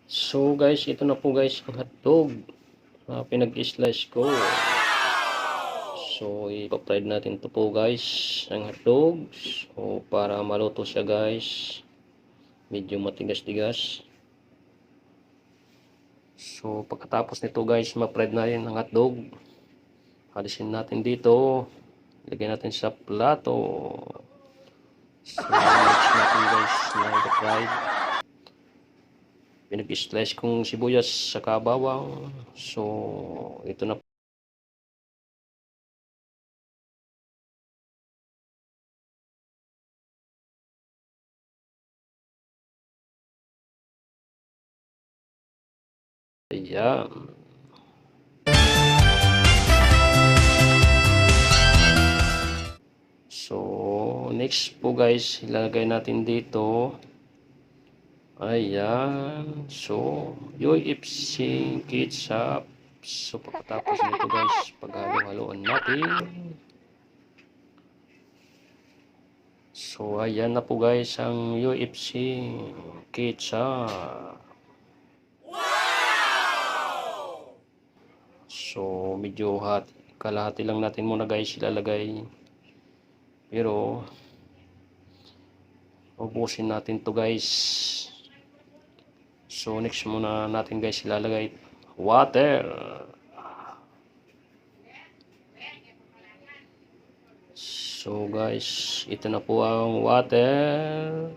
So guys, ito na po guys ang hotdog na pinag-slice ko. So ipa-fried natin to po guys ang hotdog. So para maluto siya guys, medyo matigas-tigas. So pagkatapos nito guys, ma-fried na rin ang hotdog. Alisin natin dito, lagyan natin sa plato. So mix natin guys na fried. Pinag-slice kong sibuyas saka bawang. So ito na. Ayan. So next po guys, ilalagay natin dito. Ayan. So UFC ketchup. So pagkatapos nito guys, paghalo-haloan natin. So ayan na po guys ang UFC ketchup. So medyo hot, kalahati lang natin muna guys ilalagay. Pero ubusin natin to guys. So next muna natin guys ilalagay water. So guys, ito na po ang water.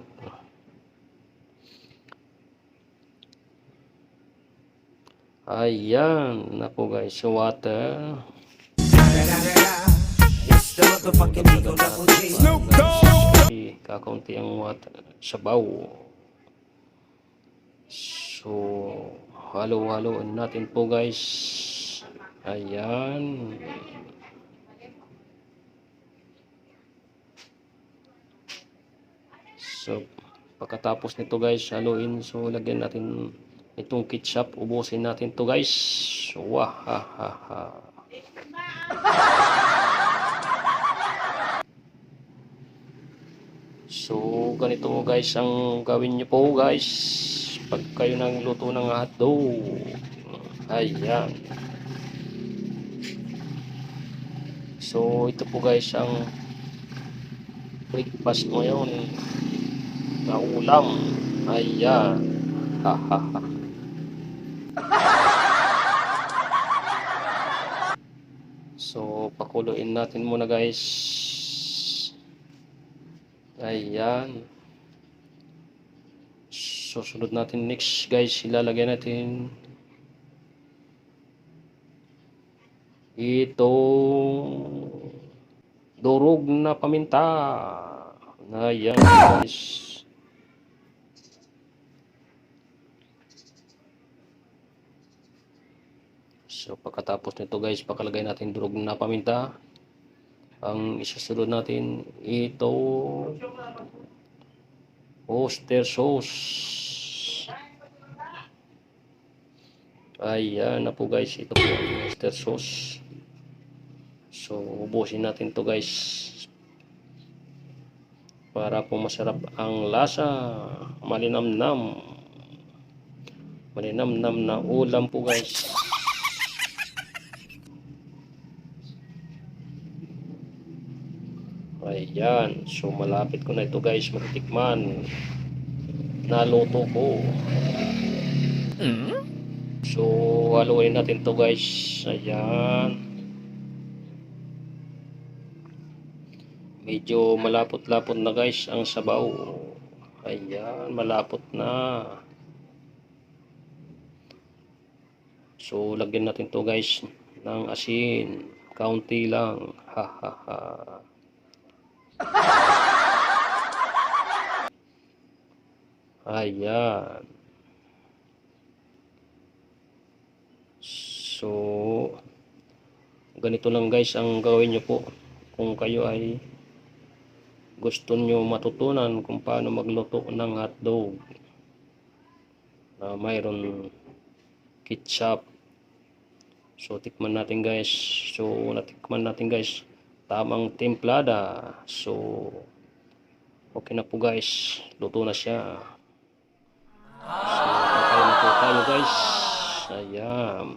Ayan na po guys, so water. Kakaunti ang water, sabaw. So halo-haloan natin po guys. Ayan. So pagkatapos nito guys, haluin. So lagyan natin itong ketchup, ubusin natin to guys. Wah, ha, ha, ha. So ganito guys ang gawin nyo po guys pag kayo nang luto ng hotdog. Ayan. So ito po guys ang breakfast ngayon na ulam. Ayan. Ha, ha, ha. So pakuluin natin muna guys. Ayan. Susunod natin next guys, ilalagay natin itong durog na paminta. Ayan guys. So pagkatapos nito guys, pakalagay natin durog na paminta. Ang isusunod natin ito oyster sauce. Ayan na po guys, ito po ang oyster sauce. So ubusin natin to guys para po masarap ang lasa. Malinamnam na ulam po guys. Ayan, so malapit ko na ito guys matikman. Naluto ko. So haluin natin to guys. Ayan. Medyo malapot-lapot na guys ang sabaw. Ayan, malapot na. So lagyan natin to guys ng asin. Kaunti lang. Ha ha ha. Ayan. So ganito lang guys ang gawin nyo po kung kayo ay gusto nyo matutunan kung paano magluto ng hotdog na mayroon ketchup. So tikman natin guys. So natikman natin guys. Tamang templada. So okay na po guys. Luto na siya. So kakain na po tayo guys. Ayan.